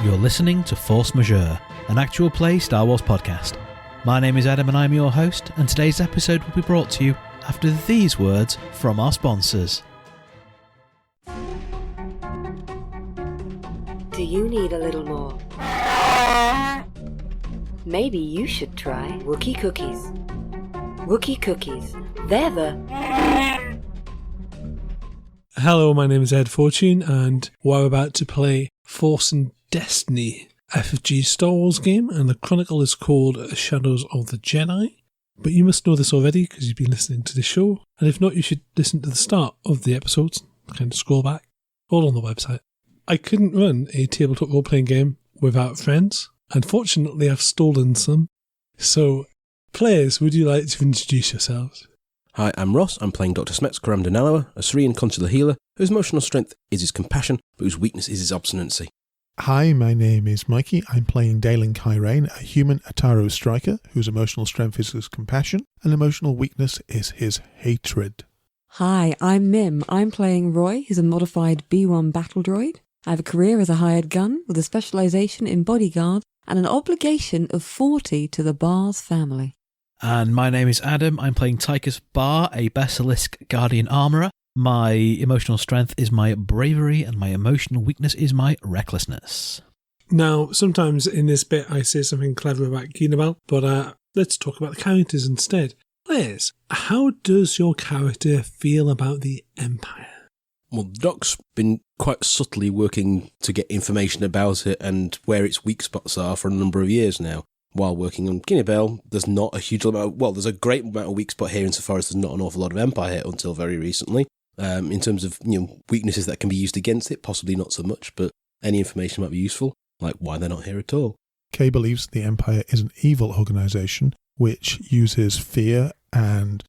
You're listening to Force Majeure, an actual play Star Wars podcast. My name is Adam and I'm your host, and today's episode will be brought to you after these words from our sponsors. Do you need a little more? Maybe you should try Wookiee cookies. Wookiee cookies. They're the... Hello, my name is Ed Fortune, and we're about to play Force and Destiny, FFG Star Wars game, and the chronicle is called Shadows of the Jedi. But you must know this already because you've been listening to the show, and if not, you should listen to the start of the episodes, kind of scroll back, all on the website. I couldn't run a tabletop role-playing game without friends. Unfortunately, I've stolen some. So, players, would you like to introduce yourselves? Hi, I'm Ross. I'm playing Dr. Smets Karam-Danalawa, a Syrian consular healer whose emotional strength is his compassion, but whose weakness is his obstinacy. Hi, my name is Mikey. I'm playing Dalen Kyrain, a human Ataro striker whose emotional strength is his compassion and emotional weakness is his hatred. Hi, I'm Mim. I'm playing Roy, who's a modified B1 battle droid. I have a career as a hired gun with a specialisation in bodyguard and an obligation of 40 to the Bar's family. And my name is Adam. I'm playing Tychus Bar, a Basilisk Guardian Armourer. My emotional strength is my bravery and my emotional weakness is my recklessness. Now, sometimes in this bit I say something clever about Keenabel, but let's talk about the characters instead. Players, how does your character feel about the Empire? Well, Doc's been quite subtly working to get information about it and where its weak spots are for a number of years now. While working on Keenabel, there's not a huge amount, there's a great amount of weak spot here insofar as there's not an awful lot of Empire here until very recently. In terms of weaknesses that can be used against it, possibly not so much, but any information might be useful, like why they're not here at all. Kay believes the Empire is an evil organisation which uses fear and...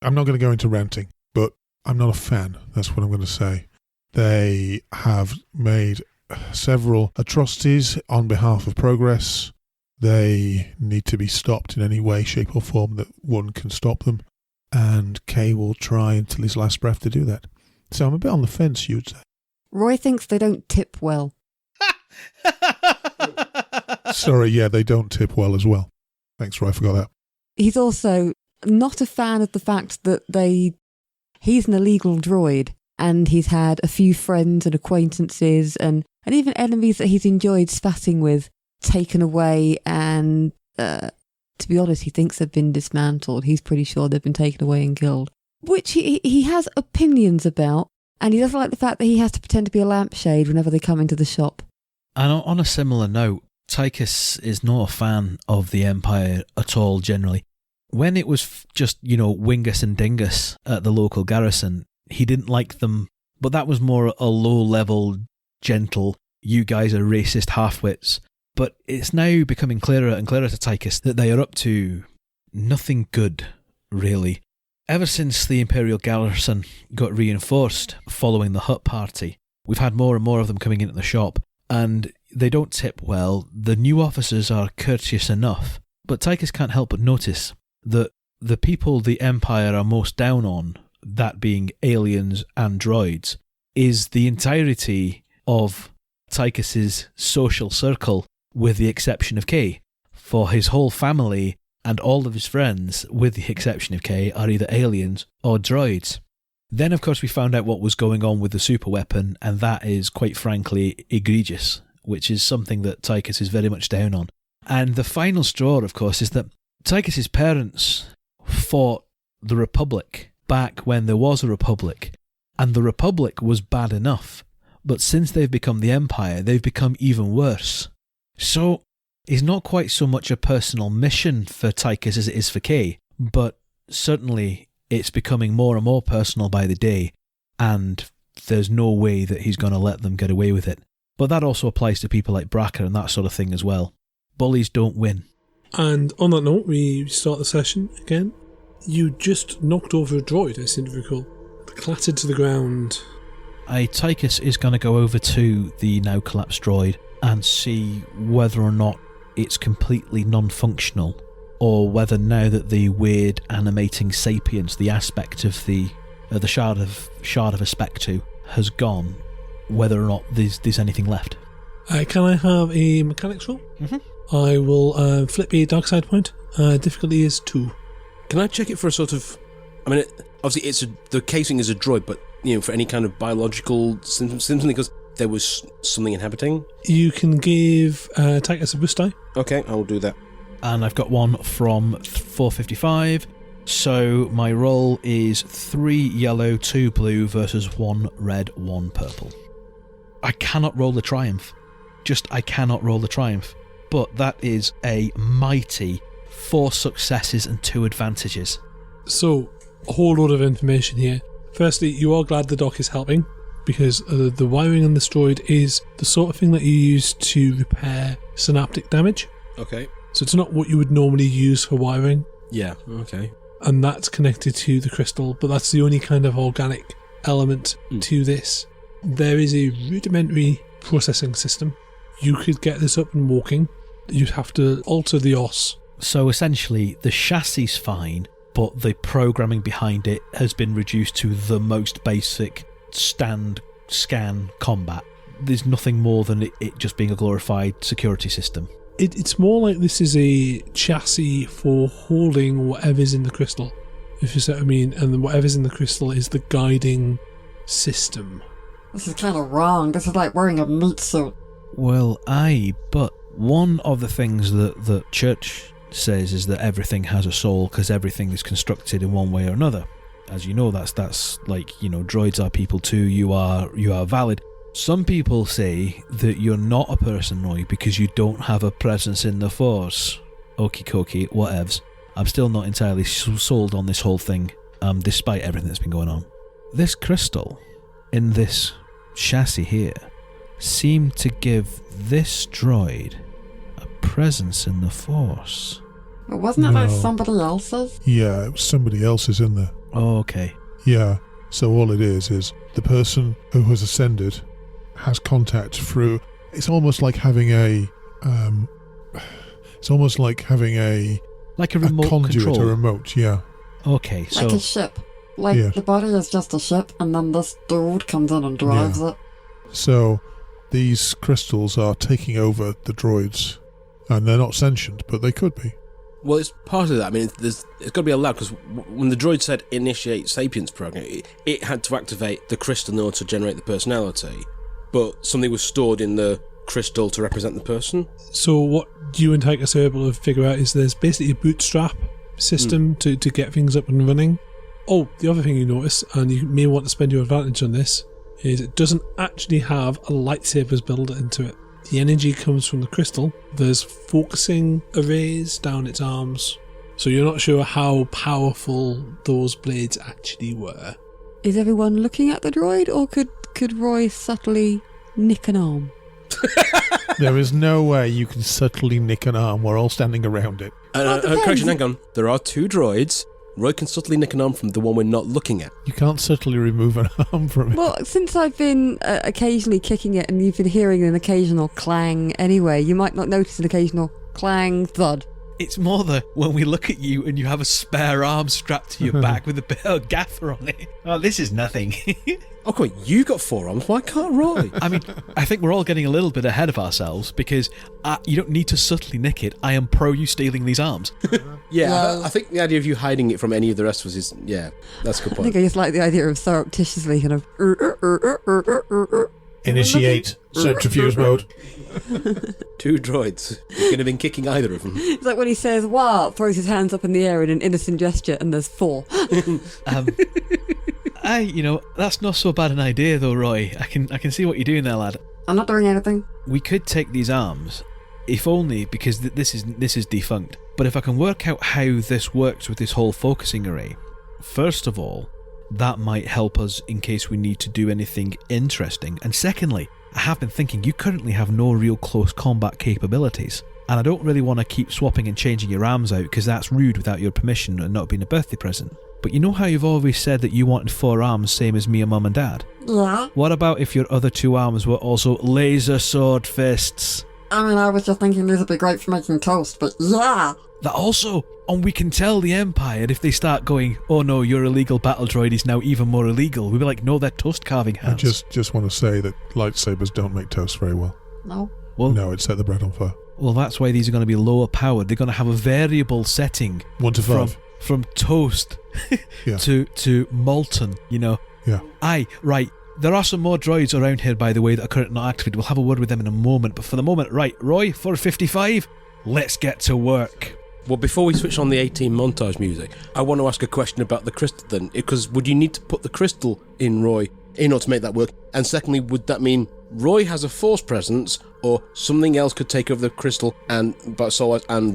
I'm not going to go into ranting, but I'm not a fan, that's what I'm going to say. They have made several atrocities on behalf of progress. They need to be stopped in any way, shape or form that one can stop them. And Kay will try until his last breath to do that. So I'm a bit on the fence, you'd say. Roy thinks they don't tip well. Sorry, yeah, they don't tip well as well. Thanks, Roy, I forgot that. He's also not a fan of the fact that he's an illegal droid and he's had a few friends and acquaintances and even enemies that he's enjoyed spatting with taken away and... to be honest, he thinks they've been dismantled. He's pretty sure they've been taken away and killed. Which he has opinions about, and he doesn't like the fact that he has to pretend to be a lampshade whenever they come into the shop. And on a similar note, Tychus is not a fan of the Empire at all, generally. When it was just, Wingus and Dingus at the local garrison, he didn't like them, but that was more a low-level, gentle, you guys are racist half-wits. But it's now becoming clearer and clearer to Tychus that they are up to nothing good, really. Ever since the Imperial garrison got reinforced following the Hutt party, we've had more and more of them coming into the shop, and they don't tip well. The new officers are courteous enough, but Tychus can't help but notice that the people the Empire are most down on, that being aliens and droids, is the entirety of Tychus's social circle, with the exception of Kay. For his whole family and all of his friends, with the exception of Kay, are either aliens or droids. Then, of course, we found out what was going on with the super weapon, and that is, quite frankly, egregious, which is something that Tychus is very much down on. And the final straw, of course, is that Tychus's parents fought the Republic back when there was a Republic, and the Republic was bad enough, but since they've become the Empire, they've become even worse. So, it's not quite so much a personal mission for Tychus as it is for Kay, but certainly it's becoming more and more personal by the day, and there's no way that he's going to let them get away with it. But that also applies to people like Bracker and that sort of thing as well. Bullies don't win. And on that note, we start the session again. You just knocked over a droid, I seem to recall. Clattered to the ground. Tychus is going to go over to the now collapsed droid and see whether or not it's completely non-functional, or whether now that the weird animating sapience, the aspect of the shard of Aspectu has gone, whether or not there's anything left. Can I have a mechanics roll? Mm-hmm. I will flip a dark side point. Difficulty is 2. Can I check it for a sort of... I mean, obviously the casing is a droid, but, for any kind of biological symptoms, because there was something inhabiting? You can give Tychus a boost die. Okay, I will do that. And I've got one from 455. So my roll is 3 yellow, 2 blue versus 1 red, 1 purple. I cannot roll the triumph. I cannot roll the triumph. But that is a mighty 4 successes and 2 advantages. So, a whole lot of information here. Firstly, you are glad the doc is helping, because the wiring on this droid is the sort of thing that you use to repair synaptic damage. Okay. So it's not what you would normally use for wiring. Yeah, okay. And that's connected to the crystal, but that's the only kind of organic element to this. There is a rudimentary processing system. You could get this up and walking. You'd have to alter the OS. So essentially, the chassis is fine, but the programming behind it has been reduced to the most basic stand, scan, combat. There's nothing more than it just being a glorified security system. It's more like this is a chassis for holding whatever's in the crystal, if you see what I mean, and whatever's in the crystal is the guiding system. This is kind of wrong. This is like wearing a meat suit. Well, aye, but one of the things that the church says is that everything has a soul because everything is constructed in one way or another. As you know, that's like, droids are people too, you are valid. Some people say that you're not a person, Roy, because you don't have a presence in the Force. Okie dokie, whatevs. I'm still not entirely sold on this whole thing, despite everything that's been going on. This crystal, in this chassis here, seemed to give this droid a presence in the Force. But wasn't it like somebody else's? Yeah, it was somebody else's in there. Oh, okay. Yeah, so all it is the person who has ascended has contact through... It's almost like having a... Like a remote conduit, control. a remote, yeah. Okay, so... Like a ship. The body is just a ship, and then this dude comes in and drives it. So these crystals are taking over the droids, and they're not sentient, but they could be. Well, it's part of that. I mean, it's got to be allowed, because when the droid said initiate sapience program, it had to activate the crystal in order to generate the personality, but something was stored in the crystal to represent the person. So what you and Tychus are able to figure out is there's basically a bootstrap system to get things up and running. Oh, the other thing you notice, and you may want to spend your advantage on this, is it doesn't actually have a lightsaber's build into it. The energy comes from the crystal. There's focusing arrays down its arms, so you're not sure how powerful those blades actually were. Is everyone looking at the droid, or could Roy subtly nick an arm? There is no way you can subtly nick an arm. We're all standing around it. Correction, hang on. There are 2 droids. Roy can subtly nick an arm from the one we're not looking at. You can't subtly remove an arm from it. Well, since I've been occasionally kicking it and you've been hearing an occasional clang anyway, you might not notice an occasional clang, thud. It's more when we look at you and you have a spare arm strapped to your back with a bit of gaffer on it. Oh, this is nothing. Oh, come on, you got 4 arms, why can't Roy? I mean, I think we're all getting a little bit ahead of ourselves because you don't need to subtly nick it. I am pro you stealing these arms. Yeah, I think the idea of you hiding it from any of the rest of us is, that's a good point. I think I just like the idea of surreptitiously kind of... Initiate centrifuge mode. 2 droids. You could have been kicking either of them. It's like when he says, wow, throws his hands up in the air in an innocent gesture, and there's 4. That's not so bad an idea though, Roy. I can see what you're doing there, lad. I'm not doing anything. We could take these arms, if only because this is defunct. But if I can work out how this works with this whole focusing array, first of all, that might help us in case we need to do anything interesting. And secondly, I have been thinking you currently have no real close combat capabilities. And I don't really want to keep swapping and changing your arms out because that's rude without your permission and not being a birthday present. But you know how you've always said that you wanted 4 arms, same as me and Mum and Dad? Yeah? What about if your other 2 arms were also laser sword fists? I mean, I was just thinking these would be great for making toast, but yeah! That also, and we can tell the Empire if they start going, oh no, your illegal battle droid is now even more illegal. We'll be like, no, they're toast carving hands. I just want to say that lightsabers don't make toast very well. No. Well, No, it set the bread on fire. well, that's why these are going to be lower powered. They're going to have a variable setting 1 to 5. from toast Yeah. to molten, you know. Yeah. Aye, right. There are some more droids around here, by the way, that are currently not activated. We'll have a word with them in a moment. But for the moment, right, Roy, 455, let's get to work. Well, before we switch on the 18 montage music, I want to ask a question about the crystal then. Because would you need to put the crystal in Roy in order to make that work? And secondly, would that mean Roy has a force presence, or something else could take over the crystal and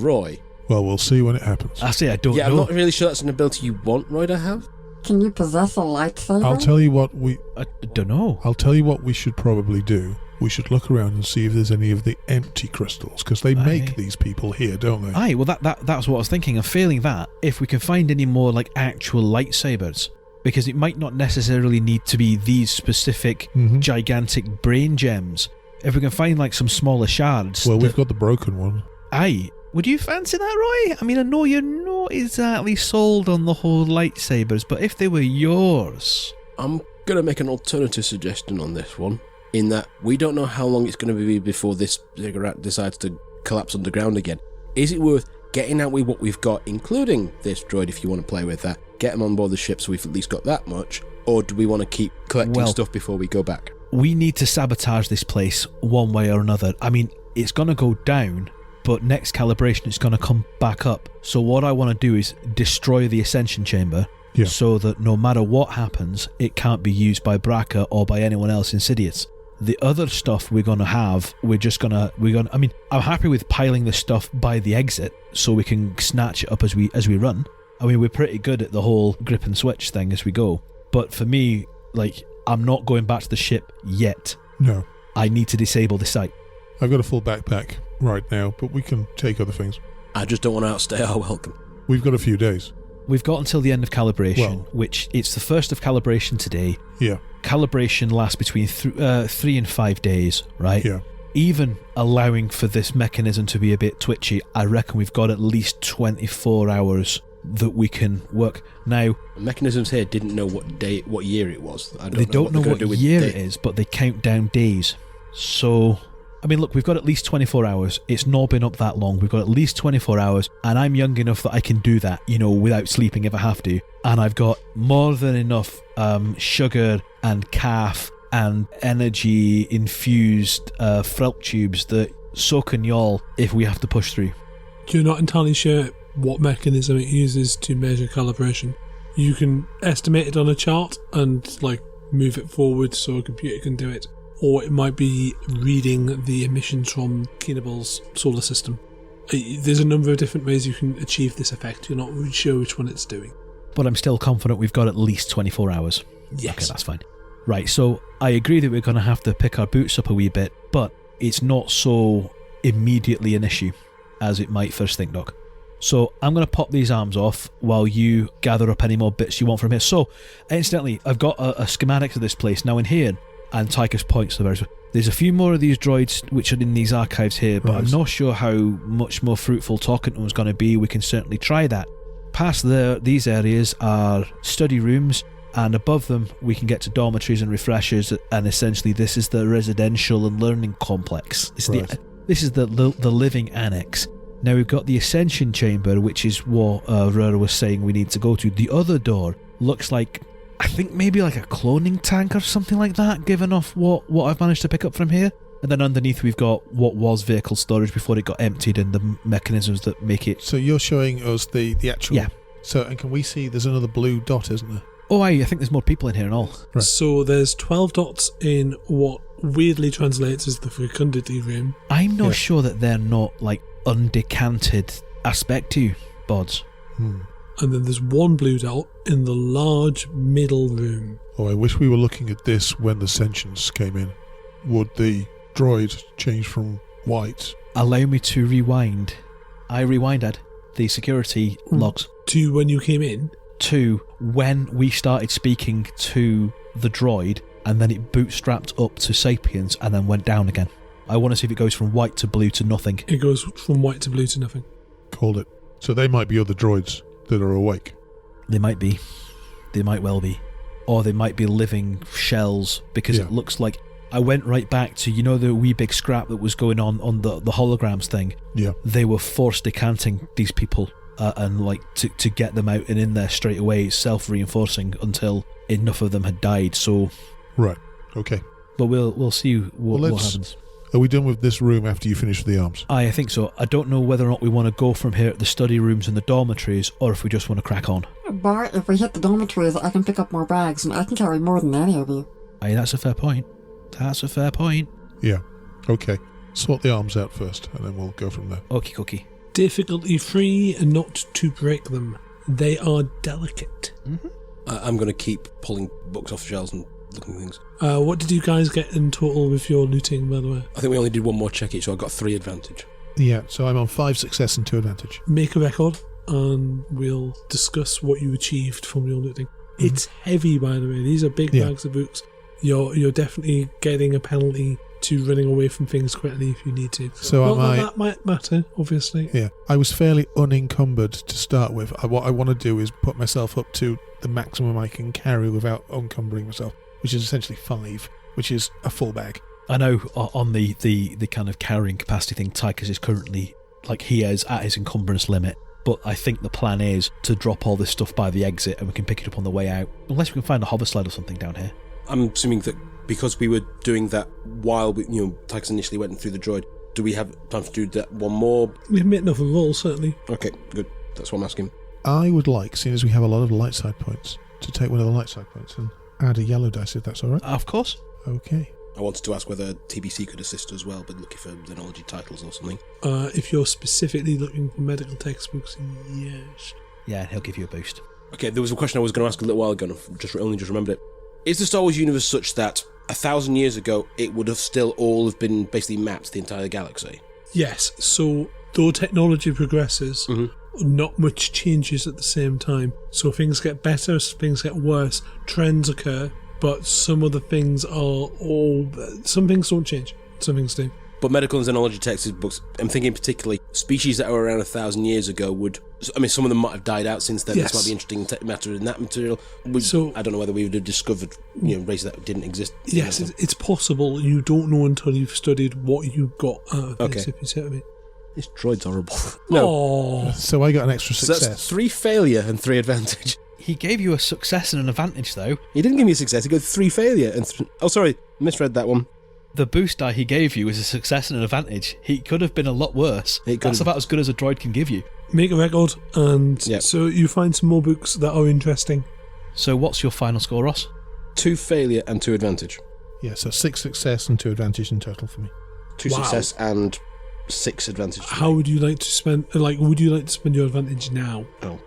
Roy? Well, we'll see when it happens. I say I don't know. I'm not really sure that's an ability you want Roy to have. Can you possess a lightsaber? I'll tell you what we I don't know. I'll tell you what we should probably do. We should look around and see if there's any of the empty crystals, because they make these people here, don't they? Aye, well, that's what I was thinking. And failing that, if we can find any more, like, actual lightsabers, because it might not necessarily need to be these specific gigantic brain gems. If we can find, like, some smaller shards... Well, we've got the broken one. Aye. Would you fancy that, Roy? I mean, I know you're not exactly sold on the whole lightsabers, but if they were yours... I'm going to make an alternative suggestion on this one, in that we don't know how long it's going to be before this ziggurat decides to collapse underground again. Is it worth getting out with what we've got, including this droid if you want to play with that, get them on board the ship so we've at least got that much, or do we want to keep collecting stuff before we go back? We need to sabotage this place one way or another. I mean, it's going to go down, but next calibration it's going to come back up. So what I want to do is destroy the Ascension Chamber, so that no matter what happens, it can't be used by Braca or by anyone else in Sidious. The other stuff we're going to have, I mean, I'm happy with piling the stuff by the exit so we can snatch it up as we run. I mean, we're pretty good at the whole grip and switch thing as we go. But for me, like, I'm not going back to the ship yet. No. I need to disable the site. I've got a full backpack right now, but we can take other things. I just don't want to outstay our welcome. We've got a few days. We've got until the end of calibration, which it's the first of calibration today. Yeah. Calibration lasts between 3 and 5 days, right? Yeah. Even allowing for this mechanism to be a bit twitchy, I reckon we've got at least 24 hours that we can work. Now, Mechanisms here didn't know what year it was. They don't know what year it is, but they count down days. So, I mean, look, we've got at least 24 hours. It's not been up that long. We've got at least 24 hours, and I'm young enough that I can do that, you know, without sleeping if I have to. And I've got more than enough sugar and calf and energy-infused felt tubes that so can y'all if we have to push through. You're not entirely sure what mechanism it uses to measure calibration. You can estimate it on a chart and, like, move it forward so a computer can do it. Or it might be reading the emissions from Kinabal's solar system. There's a number of different ways you can achieve this effect. You're not really sure which one it's doing. But I'm still confident we've got at least 24 hours. Yes. Okay, that's fine. Right, so I agree that we're going to have to pick our boots up a wee bit, but it's not so immediately an issue as it might first think, Doc. So I'm going to pop these arms off while you gather up any more bits you want from here. So, incidentally, I've got a schematic of this place. Now in here, and Tychus points to the various... There's a few more of these droids which are in these archives here, but I'm not sure how much more fruitful talking to them is going to be. We can certainly try that. Past these areas are study rooms, and above them we can get to dormitories and refreshers, and essentially this is the residential and learning complex. This is the living annex. Now we've got the Ascension Chamber, which is what Rura was saying we need to go to. The other door looks like, I think maybe like a cloning tank or something like that, given off what I've managed to pick up from here. And then underneath we've got what was vehicle storage before it got emptied and the mechanisms that make it... So you're showing us the actual... Yeah. So, and can we see there's another blue dot, isn't there? Oh, I think there's more people in here and all. Right. So there's 12 dots in what weirdly translates as the fecundity room. I'm not sure that they're not like undecanted aspectu bods. And then there's one blue dot in the large middle room. Oh, I wish we were looking at this when the sentients came in. Would the droid change from white? Allow me to rewind. I rewinded the security logs. To when you came in? To when we started speaking to the droid, and then it bootstrapped up to Sapiens and then went down again. I want to see if it goes from white to blue to nothing. It goes from white to blue to nothing. Called it. So they might be other droids that are awake. They might be. They might well be. Or they might be living shells, because it looks like... I went right back to, you know, the wee big scrap that was going on the holograms thing. Yeah. They were force decanting these people and like to get them out and in there straight away, self-reinforcing until enough of them had died. So, Right. Okay. but we'll see what let's- happens. Are we done with this room after you finish with the arms? I think so. I don't know whether or not we want to go from here at the study rooms and the dormitories, or if we just want to crack on. But if we hit the dormitories, I can pick up more bags, and I can carry more than any of you. Aye, that's a fair point. That's a fair point. Yeah. Okay. Sort the arms out first, and then we'll go from there. Okie cookie. Difficulty free and not to break them. They are delicate. I'm going to keep pulling books off shelves and looking at things. What did you guys get in total with your looting, by the way? I think we only did one more check each, so I got 3 advantage. Yeah, so I'm on 5 success and 2 advantage. Make a record, and we'll discuss what you achieved from your looting. It's heavy, by the way. These are big Yeah. bags of books. You're definitely getting a penalty to running away from things quickly if you need to. So Not am that I- that might matter, obviously. Yeah, I was fairly unencumbered to start with. What I want to do is put myself up to the maximum I can carry without encumbering myself, which is essentially 5, which is a full bag. I know on the kind of carrying capacity thing, Tychus is currently, like, he is at his encumbrance limit. But I think the plan is to drop all this stuff by the exit and we can pick it up on the way out. Unless we can find a hover sled or something down here. I'm assuming that because we were doing that while Tychus initially went through the droid, do we have time to do that one more? We've made enough of roll, certainly. Okay, good. That's what I'm asking. I would like, seeing as we have a lot of light side points, to take one of the light side points and add a yellow dice if that's alright. Of course. Okay. I wanted to ask whether TBC could assist as well, but looking for xenology titles or something. If you're specifically looking for medical textbooks, yes. Yeah, he'll give you a boost. Okay, there was a question I was going to ask a little while ago, and I've only just remembered it. Is the Star Wars universe such that 1,000 years ago it would have still all have been basically mapped, the entire galaxy? Yes, so though technology progresses, not much changes at the same time. So things get better, things get worse, trends occur, but some of the things some things don't change, some things do. But medical and xenology textbooks, I'm thinking particularly species that were around 1,000 years ago would... I mean, some of them might have died out since then. Yes. This might be interesting matter in that material. So- I don't know whether we would have discovered races that didn't exist. Yes, it's possible. You don't know until you've studied what you got out of this, if you see what I mean. This droid's horrible. Oh, So I got an extra So success. that's 3 failure and 3 advantage. He gave you a success and an advantage, though. He didn't give me a success, he got 3 failure and... Oh, sorry, misread that one. The boost die he gave you is a success and an advantage. He could have been a lot worse. It could That's have. about as good as a droid can give you. make a record, and Yep. so you find some more books that are interesting. So what's your final score, Ross? 2 failure and 2 advantage. Yeah, so 6 success and 2 advantage in total for me. 2 Wow. success and 6 advantage. How would you like to spend? Would you like to spend your advantage now? Oh.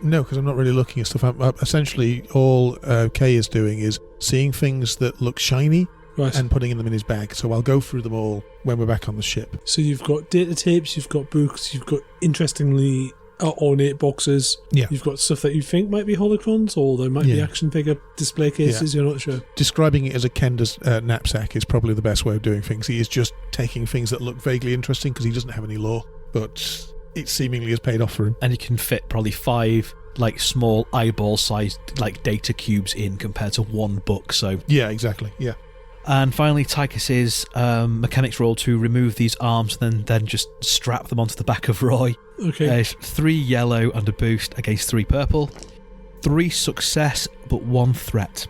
No, because I'm not really looking at stuff. Essentially, all Kay is doing is seeing things that look shiny Right. and putting them in his bag. So I'll go through them all when we're back on the ship. So you've got data tapes, you've got books, you've got interestingly ornate boxes. Yeah. You've got stuff that you think might be holocrons, or there might be Yeah. action figure display cases. You're not sure. Describing it as a Kenda's knapsack is probably the best way of doing things. He is just taking things that look vaguely interesting because he doesn't have any lore, but it seemingly has paid off for him. And you can fit probably 5 like small eyeball-sized like data cubes in compared to 1 book. So Yeah, exactly. Yeah. And finally, Tychus's mechanics roll to remove these arms and then just strap them onto the back of Roy. Okay. 3 yellow and a boost against 3 purple. 3 success, but 1 threat.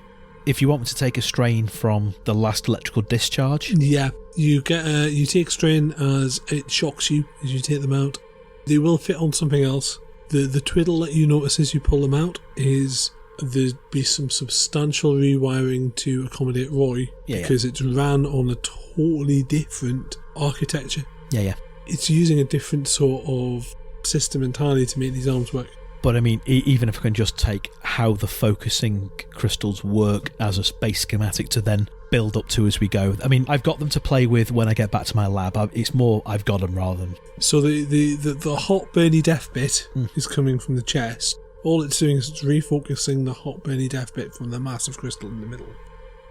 If you want me to take a strain from the last electrical discharge, Yeah, you get you take strain as it shocks you as you take them out. They will fit on something else. The twiddle that you notice as you pull them out is there'd be some substantial rewiring to accommodate Roy Yeah. because it's ran on a totally different architecture. yeah. It's using a different sort of system entirely to make these arms work. But I mean, even if we can just take how the focusing crystals work as a space schematic to then build up to as we go. I mean, I've got them to play with when I get back to my lab. It's more I've got them rather than... So the hot burny death bit is coming from the chest. All it's doing is it's refocusing the hot burny death bit from the massive crystal in the middle.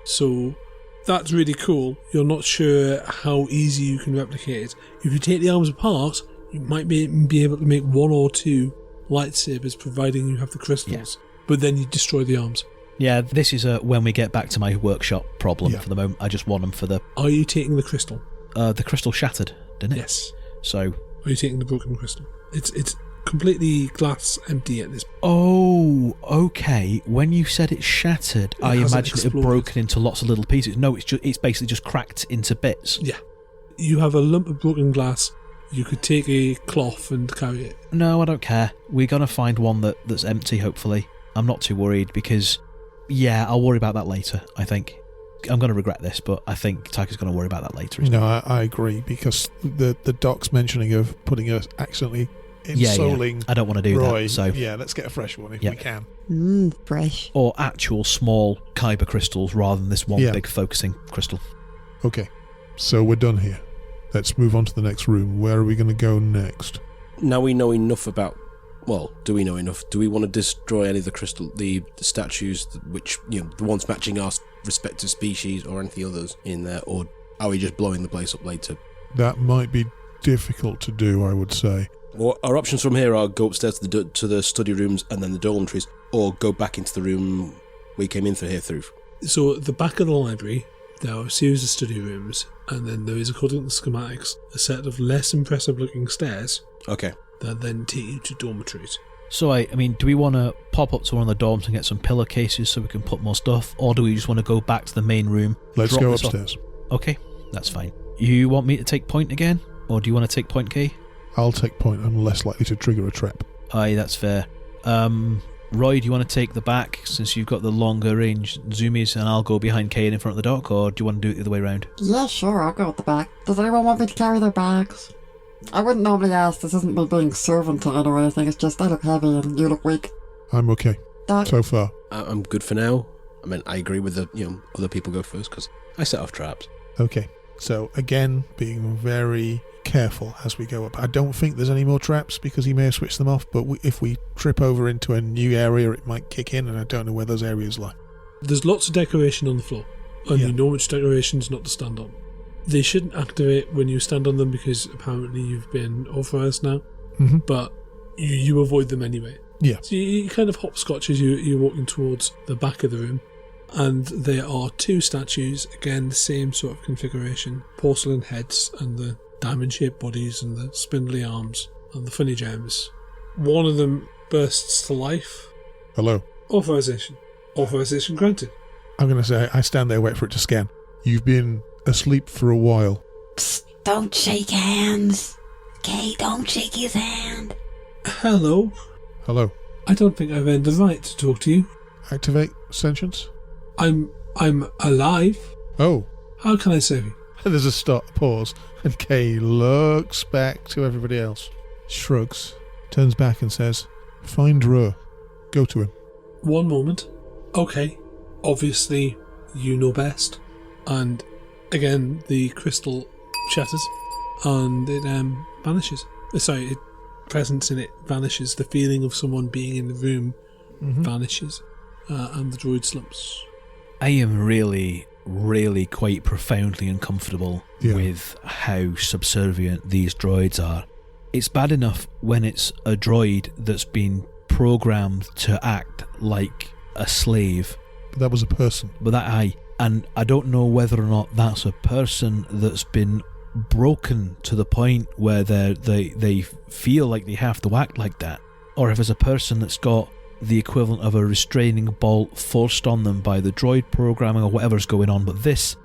So that's really cool. You're not sure how easy you can replicate it. If you take the arms apart, you might be able to make 1 or 2 lightsabers, providing you have the crystals. But then you destroy the arms. Yeah, this is when we get back to my workshop problem. Yeah. For the moment, I just want them for the... Are you taking the crystal? The crystal shattered, didn't it? Yes. So... Are you taking the broken crystal? It's completely glass empty at this point. Oh, okay. When you said it shattered, I hasn't imagined it had exploded. broken into lots of little pieces. No, it's basically just cracked into bits. Yeah. You have a lump of broken glass. You could take a cloth and carry it. No, I don't care. We're going to find one that's empty, hopefully. I'm not too worried because, yeah, I'll worry about that later, I think. I'm going to regret this, but I think Taika's going to worry about that later. No, I agree, because the doc's mentioning of putting us accidentally insoling I don't want to do Roy. that. So Yeah, let's get a fresh one if we can. Fresh. Or actual small kyber crystals rather than this one big focusing crystal. Okay, so we're done here. Let's move on to the next room. Where are we going to go next? Now we know enough about... Well, do we know enough? Do we want to destroy any of the statues, which, the ones matching our respective species or anything others in there, or are we just blowing the place up later? That might be difficult to do, I would say. Well, our options from here are go upstairs to the study rooms and then the dormitories, or go back into the room we came in through. So at the back of the library, there are a series of study rooms, and then there is, according to the schematics, a set of less impressive looking stairs Okay. that then take you to dormitories. So, I mean, do we want to pop up to one of the dorms and get some pillowcases so we can put more stuff? Or do we just want to go back to the main room? Let's drop go this off? upstairs. Okay, that's fine. You want me to take point again? Or do you want to take point key? I'll take point. I'm less likely to trigger a trap. Aye, that's fair. Roy, do you want to take the back since you've got the longer range zoomies and I'll go behind Kane in front of the dock, or do you want to do it the other way around? Yeah, sure, I'll go at the back. Does anyone want me to carry their bags? I wouldn't normally ask, this isn't me being servantine or anything, it's just I look heavy and you look weak. I'm okay Doc, so far. I'm good for now. I mean, I agree with the, other people go first, because I set off traps. Okay, so again, being very careful as we go up. I don't think there's any more traps because he may have switched them off, but if we trip over into a new area, it might kick in, and I don't know where those areas lie. There's lots of decoration on the floor, and you know which decorations not to stand on. They shouldn't activate when you stand on them because apparently you've been authorised now, but you avoid them anyway. Yeah. So you kind of hopscotch as you're walking towards the back of the room, and there are two statues, again the same sort of configuration, porcelain heads and the diamond-shaped bodies and the spindly arms and the funny gems. One of them bursts to life. Hello. Authorization. Authorization granted. I'm going to say I stand there, wait for it to scan. You've been asleep for a while. Psst, don't shake hands. Okay, don't shake his hand. Hello. Hello. I don't think I've earned the right to talk to you. Activate sentience. I'm alive. Oh. How can I serve you? There's a pause, and Kay looks back to everybody else, shrugs, turns back and says, "Find Ruh. Go to him." One moment. Okay. Obviously, you know best. And again, the crystal shatters, and it vanishes. Presence in it vanishes. The feeling of someone being in the room vanishes, and the droid slumps. I am really quite profoundly uncomfortable with how subservient these droids are. It's bad enough when it's a droid that's been programmed to act like a slave. But that was a person. And I don't know whether or not that's a person that's been broken to the point where they feel like they have to act like that, or if it's a person that's got the equivalent of a restraining bolt forced on them by the droid programming or whatever's going on. But this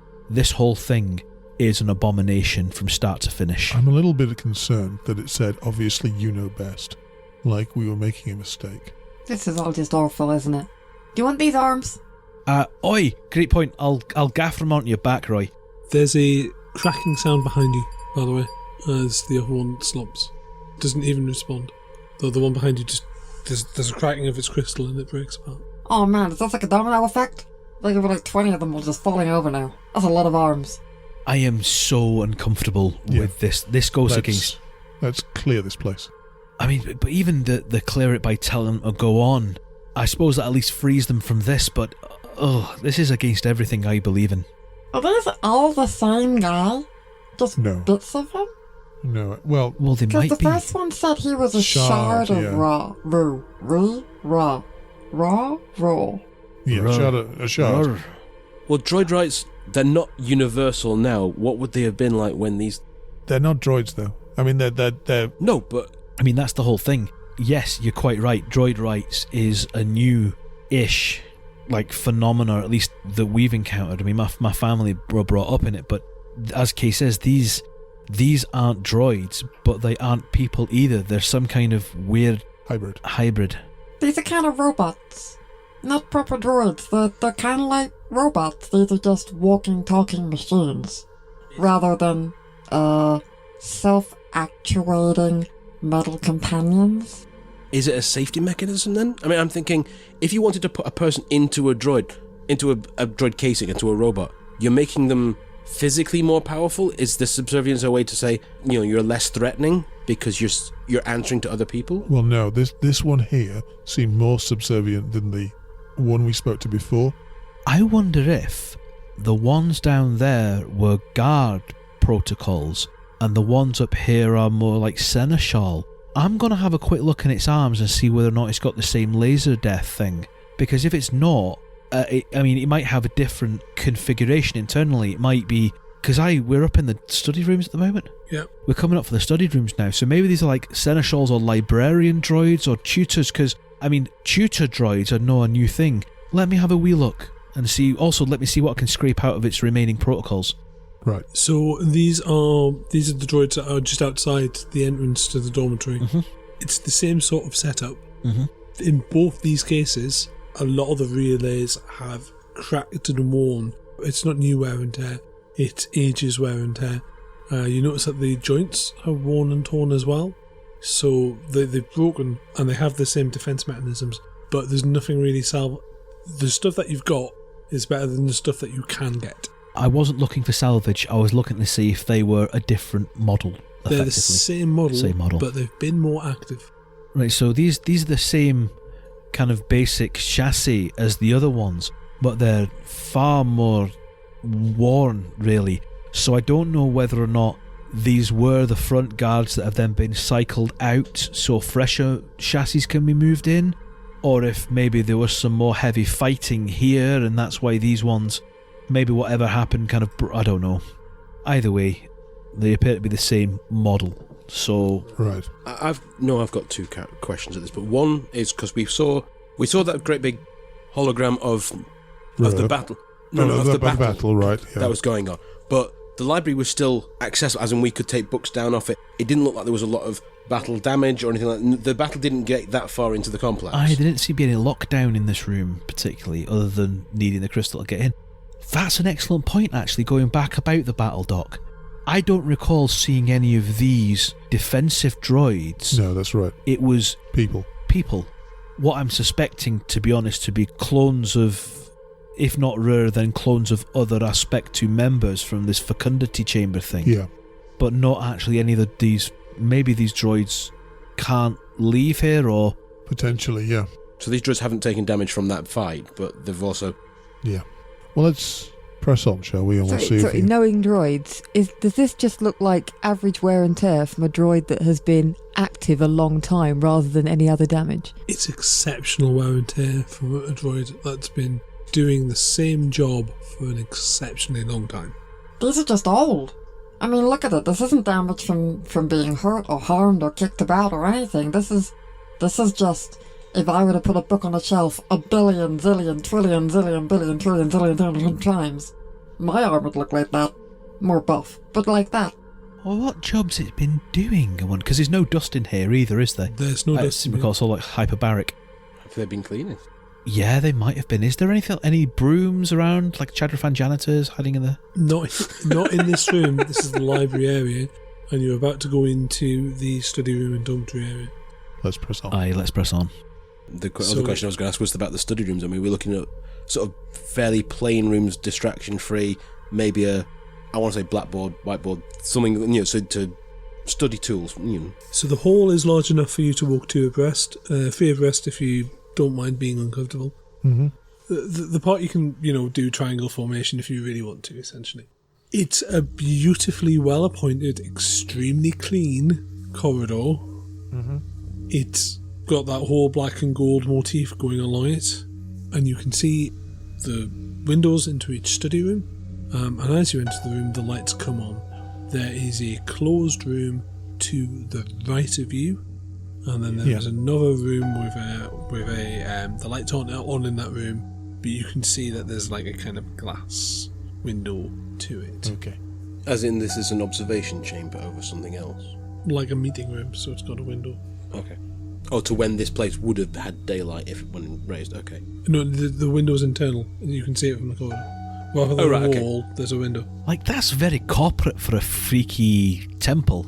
whole thing is an abomination from start to finish. I'm a little bit concerned that it said, "Obviously you know best," like we were making a mistake. this is all just awful, isn't it? Do you want these arms? Oi, great point. I'll gaff them onto your back, Roy. There's a cracking sound behind you, by the way, as the other one slumps. Doesn't even respond. Though the one behind you just... There's a cracking of its crystal and it breaks apart. Oh man, is that like a domino effect? Like over 20 of them were just falling over now. That's a lot of arms. I am so uncomfortable with this. This goes against... Let's clear this place. I mean, but even the clear it by telling them to go on, I suppose that at least frees them from this, but... this is against everything I believe in. Are these all the same guy? Just No. bits of him? No, well, They Because might the be. first one said he was a shard of yeah. raw. Yeah, a shard. Well, droid rights, they're not universal now. What would they have been like when these... They're not droids, though. I mean, they're... No, but... I mean, that's the whole thing. Yes, you're quite right. Droid rights is a new-ish phenomena, at least that we've encountered. I mean, my family were brought up in it, but as Kay says, these aren't droids, but they aren't people either. They're some kind of weird hybrid. These are kind of robots. Not proper droids. They're kind of like robots. These are just walking, talking machines. Rather than, self-actuating metal companions. Is it a safety mechanism then? I mean, I'm thinking, if you wanted to put a person into a droid casing, into a robot, you're making them physically more powerful? Is the subservience a way to say, you're less threatening because you're answering to other people? Well, no, this one here seemed more subservient than the one we spoke to before. I wonder if the ones down there were guard protocols and the ones up here are more like seneschal. I'm going to have a quick look in its arms and see whether or not it's got the same laser death thing. Because if it's not, it might have a different configuration internally. It might be... Because we're up in the study rooms at the moment. Yeah. We're coming up for the study rooms now. So maybe these are like seneschals or librarian droids or tutors. Because, tutor droids are not a new thing. Let me have a wee look and see. Also, let me see what I can scrape out of its remaining protocols. Right. So these are the droids that are just outside the entrance to the dormitory. Mm-hmm. It's the same sort of setup. Mm-hmm. In both these cases, a lot of the relays have cracked and worn. It's not new wear and tear, it's ages wear and tear. You notice that the joints are worn and torn as well. So they've broken and they have the same defense mechanisms, but there's nothing really the stuff that you've got is better than the stuff that you can get. I wasn't looking for salvage, I was looking to see if they were a different model. They're the same model, but they've been more active. Right, so these are the same kind of basic chassis as the other ones, but they're far more worn, really. So I don't know whether or not these were the front guards that have then been cycled out so fresher chassis can be moved in, or if maybe there was some more heavy fighting here and that's why these ones, maybe whatever happened kind of, I don't know. Either way, they appear to be the same model. So right, I've got two questions at this, but one is because we saw that great big hologram of the battle. The battle, right? Yeah. That was going on, but the library was still accessible, as in we could take books down off it. It didn't look like there was a lot of battle damage or anything like that. The battle didn't get that far into the complex. There didn't seem to be any lockdown in this room particularly, other than needing the crystal to get in. That's an excellent point, actually, going back about the battle dock. I don't recall seeing any of these defensive droids. No, that's right. It was... People. What I'm suspecting, to be honest, to be clones of, if not rarer than clones of other Aspectu members from this fecundity chamber thing. Yeah. But not actually any of these... Maybe these droids can't leave here, or... Potentially, yeah. So these droids haven't taken damage from that fight, but they've also... Yeah. Well, let's press on, shall we? And we'll see if knowing droids, does this just look like average wear and tear from a droid that has been active a long time rather than any other damage? It's exceptional wear and tear from a droid that's been doing the same job for an exceptionally long time. These are just old. I mean, look at it. This isn't damage from being hurt or harmed or kicked about or anything. This is just... If I were to put a book on a shelf a billion, zillion, trillion, zillion, billion, trillion, zillion, zillion times, my arm would look like that. More buff, but like that. Well, what job's it been doing? Because there's no dust in here either, is there? There's no dust in here. Because it's all like hyperbaric. Have they been cleaning? Yeah, they might have been. Is there any brooms around, like Chadrafan janitors hiding in there? Not in this room. This is the library area, and you're about to go into the study room and dormitory area. Let's press on. Aye, let's press on. The other question I was going to ask was about the study rooms. I mean, we're looking at sort of fairly plain rooms, distraction-free, maybe I want to say blackboard, whiteboard, something, so to study tools. So the hall is large enough for you to walk two abreast, three abreast if you don't mind being uncomfortable. Mm-hmm. The part you can, do triangle formation if you really want to, essentially. It's a beautifully well-appointed, extremely clean corridor. Mm-hmm. It's got that whole black and gold motif going along it. and you can see the windows into each study room. And as you enter the room, the lights come on. There is a closed room to the right of you, and then there is another room with the lights aren't on in that room, but you can see that there's like a kind of glass window to it. Okay. As in, this is an observation chamber over something else? Like a meeting room, so it's got a window. Okay. Oh, to when this place would have had daylight when raised, okay. No, the window's internal, and you can see it from the corner. Rather than a wall, there's a window. Like, that's very corporate for a freaky temple.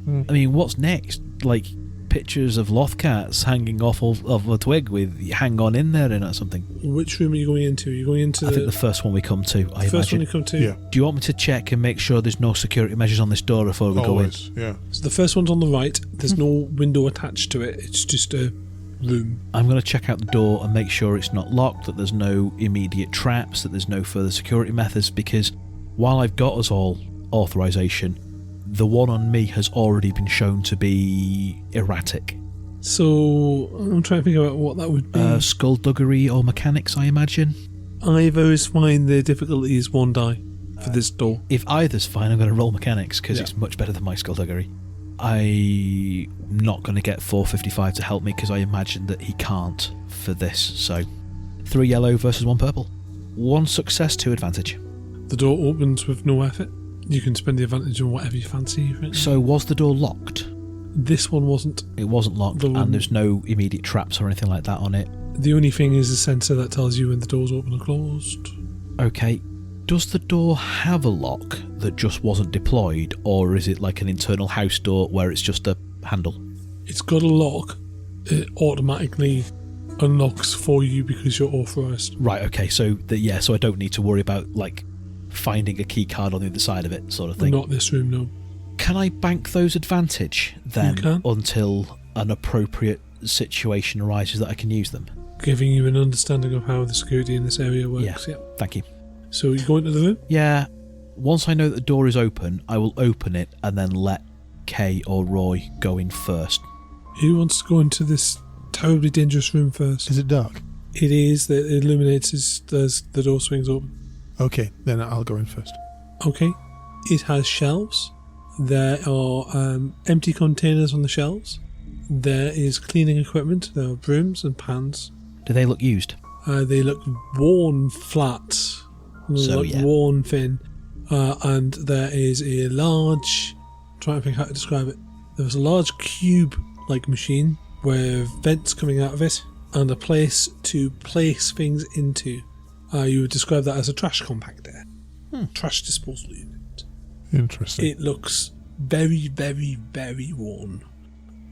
I mean, what's next? Like, pictures of lothcats hanging off of a twig with hang on in there in or something. Which room are you going into? Are you going into I think the first one we come to, I imagine. First one you come to? Yeah. Do you want me to check and make sure there's no security measures on this door before we go in? Yeah. So the first one's on the right. There's no window attached to it. It's just a room. I'm going to check out the door and make sure it's not locked, that there's no immediate traps, that there's no further security methods, because while I've got us all authorization, the one on me has already been shown to be erratic. So I'm trying to figure out what that would be. Skullduggery or mechanics, I imagine. Either is fine. The difficulty is 1 die for this door. If either's fine, I'm going to roll mechanics because it's much better than my skullduggery. I'm not going to get 455 to help me because I imagine that he can't for this. So 3 yellow versus 1 purple. 1 success, 2 advantage. The door opens with no effort. You can spend the advantage on whatever you fancy. Right? So was the door locked? This one wasn't. It wasn't locked, and there's no immediate traps or anything like that on it. The only thing is a sensor that tells you when the door's open or closed. Okay. Does the door have a lock that just wasn't deployed, or is it like an internal house door where it's just a handle? It's got a lock. It automatically unlocks for you because you're authorised. Right, okay, so so I don't need to worry about like finding a key card on the other side of it, sort of thing. Not this room, no. Can I bank those advantage then until an appropriate situation arises that I can use them? Giving you an understanding of how the security in this area works. Yeah. Thank you. So you go into the room? Yeah. Once I know that the door is open, I will open it and then let Kay or Roy go in first. Who wants to go into this terribly dangerous room first? Is it dark? It is. It illuminates as the door swings open. Okay, then I'll go in first. Okay. It has shelves. There are empty containers on the shelves. There is cleaning equipment. There are brooms and pans. Do they look used? They look worn flat. Worn thin. And there is a large... I'm trying to think how to describe it. There's a large cube-like machine with vents coming out of it and a place to place things into. You would describe that as a trash compactor. Trash disposal unit. Interesting. It looks very, very, very worn.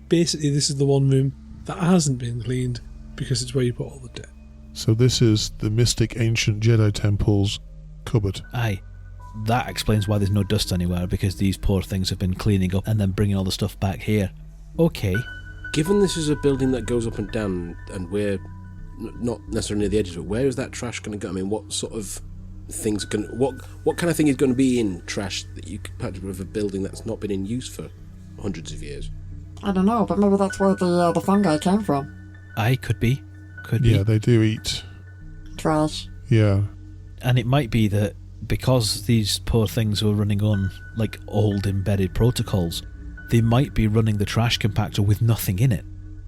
Basically, this is the one room that hasn't been cleaned because it's where you put all the dirt. So this is the mystic ancient Jedi temple's cupboard. Aye. That explains why there's no dust anywhere, because these poor things have been cleaning up and then bringing all the stuff back here. Okay. Given this is a building that goes up and down and we're not necessarily near the edges, but where is that trash going to go? I mean, what sort of things are going to... What kind of thing is going to be in trash that you could patch with a building that's not been in use for hundreds of years? I don't know, but maybe that's where the fungi came from. Aye, could be. Could be. Yeah, they do eat Trash. Yeah. And it might be that because these poor things were running on like old embedded protocols, they might be running the trash compactor with nothing in it,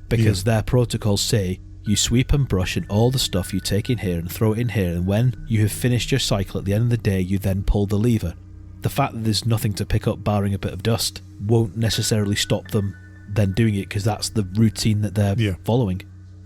because their protocols say you sweep and brush and all the stuff you take in here and throw it in here, and when you have finished your cycle at the end of the day you then pull the lever. The fact that there's nothing to pick up barring a bit of dust won't necessarily stop them then doing it, because that's the routine that they're following.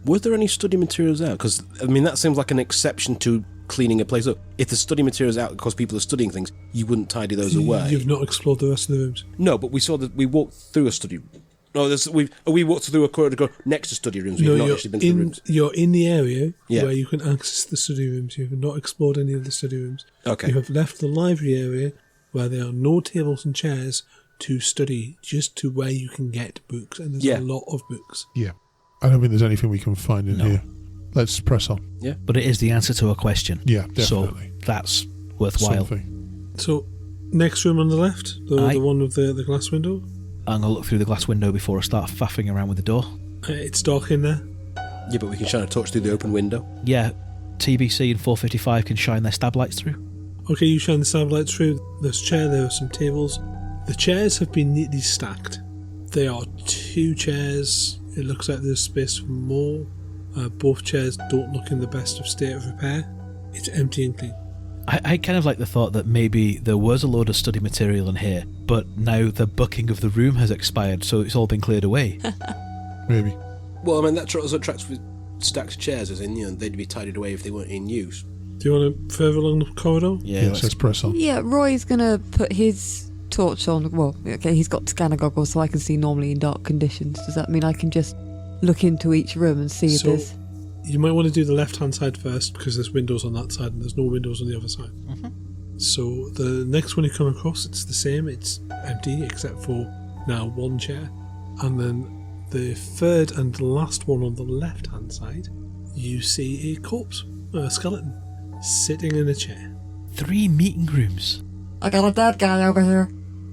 Was there any study materials out? Because, I mean, that seems like an exception to cleaning a place up. If the study materials out because people are studying things, you wouldn't tidy those away. You've not explored the rest of the rooms. No, but we saw that we walked through a study room. No, we walked through a corridor next to study rooms. We've not actually been to the rooms. You're in the area where you can access the study rooms. You have not explored any of the study rooms. Okay. You have left the library area where there are no tables and chairs to study, just to where you can get books, and there's a lot of books. Yeah. I don't think there's anything we can find in here. Let's press on. Yeah. But it is the answer to a question. Yeah, definitely. So that's worthwhile. Something. So, next room on the left, the one with the glass window. I'm going to look through the glass window before I start faffing around with the door. It's dark in there. Yeah, but we can shine a torch through the open window. Yeah, TBC and 455 can shine their stab lights through. Okay, you shine the stab lights through. There's a chair, there are some tables. The chairs have been neatly stacked. There are 2 chairs. It looks like there's space for more. Both chairs don't look in the best of state of repair. It's empty and clean. I kind of like the thought that maybe there was a load of study material in here, but now the booking of the room has expired, so it's all been cleared away. Maybe. Well, I mean, that also tracks with stacked chairs, as in, they'd be tidied away if they weren't in use. Do you want to further along the corridor? Yeah, Let's press on. Yeah, Roy's going to put his torch on. Well, okay, he's got scanner goggles so I can see normally in dark conditions. Does that mean I can just look into each room and see if there's... You might want to do the left-hand side first because there's windows on that side and there's no windows on the other side. Mm-hmm. So the next one you come across, it's the same. It's empty except for now 1 chair. And then the third and last one on the left-hand side, you see a corpse, a skeleton, sitting in a chair. 3 meeting rooms. I got a dead guy over here.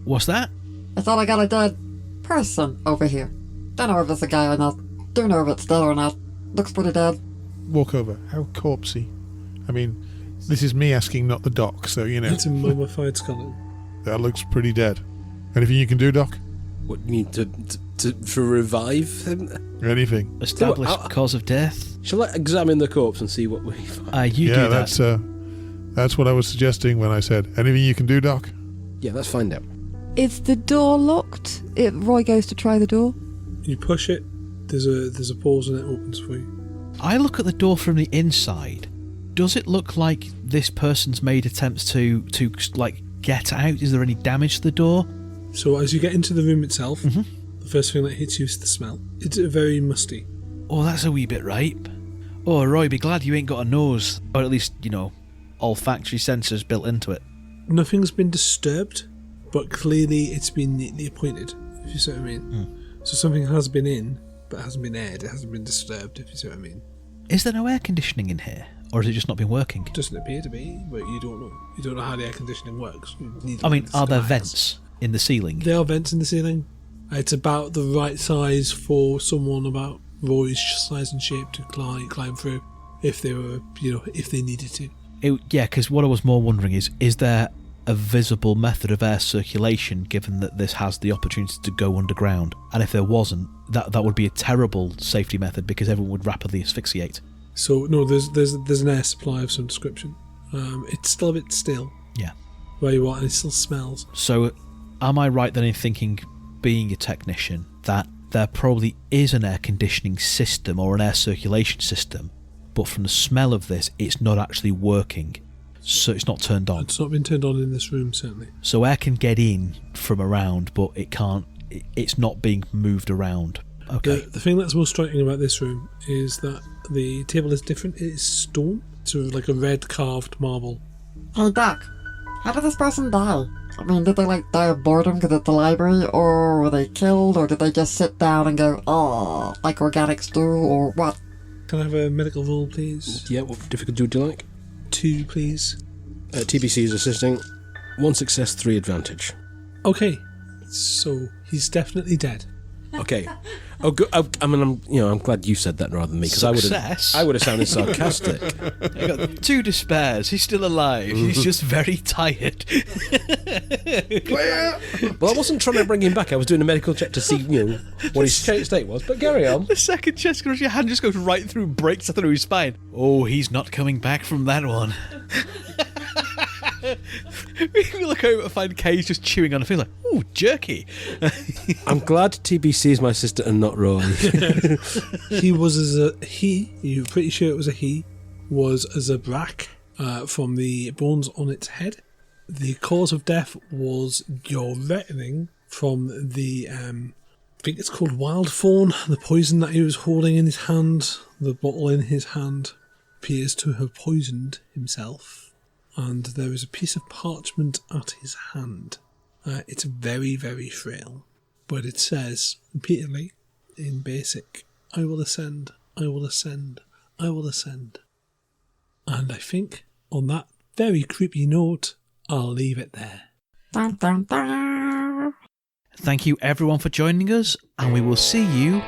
What's that? I thought I got a dead person over here. Don't know if it's a guy or not. Don't know if it's dead or not. Looks pretty dead. Walk over. How corpsey. I mean, this is me asking, not the doc, so, It's a mummified skeleton. that looks pretty dead. Anything you can do, Doc? What, you need to revive him? Anything. Establish cause of death. Shall I examine the corpse and see what we find? You do that. That's what I was suggesting when I said, anything you can do, Doc? Yeah, let's find out. Is the door locked? If Roy goes to try the door? You push it, there's a pause and it opens for you. I look at the door from the inside. Does it look like this person's made attempts to get out? Is there any damage to the door? So as you get into the room itself, Mm-hmm. the first thing that hits you is the smell. It's very musty. Oh, that's a wee bit ripe. Oh, Roy, be glad you ain't got a nose. Or at least, olfactory sensors built into it. Nothing's been disturbed, but clearly it's been neatly appointed, if you see what I mean. So something has been in, but it hasn't been aired, it hasn't been disturbed, if you see what I mean. Is there no air conditioning in here? Or has it just not been working? It doesn't appear to be, but you don't know. You don't know how the air conditioning works. Are there vents in the ceiling? There are vents in the ceiling. It's about the right size for someone about Roy's size and shape to climb through, if they were, if they needed to. Because what I was more wondering is there a visible method of air circulation, given that this has the opportunity to go underground? And if there wasn't, that would be a terrible safety method because everyone would rapidly asphyxiate. So no, there's an air supply of some description. It's still a bit still. Yeah. Where you are, and it still smells. So, am I right then in thinking, being a technician, that there probably is an air conditioning system or an air circulation system, but from the smell of this, it's not actually working, so it's not turned on? It's not been turned on in this room, certainly. So air can get in from around, but it can't. It's not being moved around. Okay. The thing that's most striking about this room is that the table is different. It is stone. It's like a red carved marble. Hey Doc, how did this person die? I mean, did they die of boredom because it's the library, or were they killed, or did they just sit down and go, oh, like organics do, or what? Can I have a medical roll, please? Yeah, what difficulty would you like? 2, please. TBC is assisting. 1 success, 3 advantage. Okay, so he's definitely dead. Okay. Oh, good. I'm glad you said that rather than me, because I would have sounded sarcastic. I got 2 despairs. He's still alive. He's just very tired. Well, I wasn't trying to bring him back. I was doing a medical check to see, what his state was. But carry on. The second chest goes, your hand just goes right through, breaks through his spine. Oh, he's not coming back from that one. We look over to find Kay's just chewing on a finger like, ooh, jerky. I'm glad TBC is my sister and not Roy. You're pretty sure it was a he, was a zabrak from the bones on its head. The cause of death was your reckoning from the, I think it's called wild fawn, the poison that he was holding in his hand. The bottle in his hand appears to have poisoned himself. And there is a piece of parchment at his hand. It's very, very frail. But it says, repeatedly, in basic, I will ascend, I will ascend, I will ascend. And I think, on that very creepy note, I'll leave it there. Dun, dun, dun. Thank you everyone for joining us, and we will see you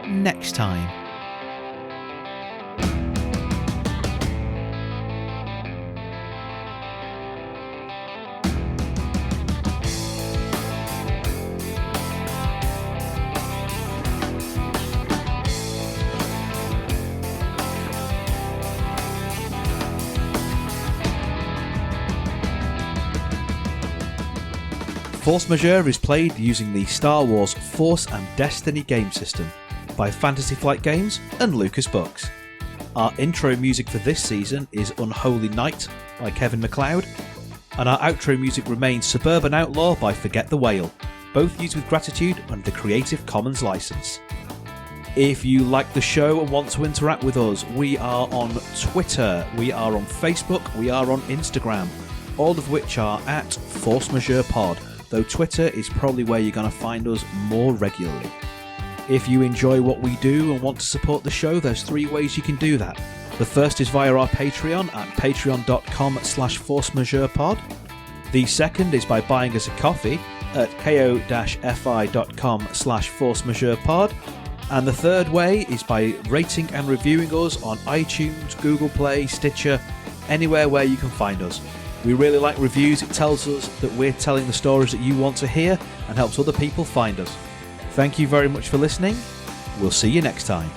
next time. Force Majeure is played using the Star Wars Force and Destiny game system by Fantasy Flight Games and Lucas Books. Our intro music for this season is Unholy Night by Kevin MacLeod, and our outro music remains Suburban Outlaw by Forget the Whale, both used with gratitude under the Creative Commons license. If you like the show and want to interact with us, we are on Twitter, we are on Facebook, we are on Instagram, all of which are at Force Majeure Pod, though Twitter is probably where you're going to find us more regularly. If you enjoy what we do and want to support the show, there's 3 ways you can do that. The first is via our Patreon at patreon.com/forcemajeurepod. The second is by buying us a coffee at ko-fi.com/forcemajeurepod. And the third way is by rating and reviewing us on iTunes, Google Play, Stitcher, anywhere where you can find us. We really like reviews. It tells us that we're telling the stories that you want to hear and helps other people find us. Thank you very much for listening. We'll see you next time.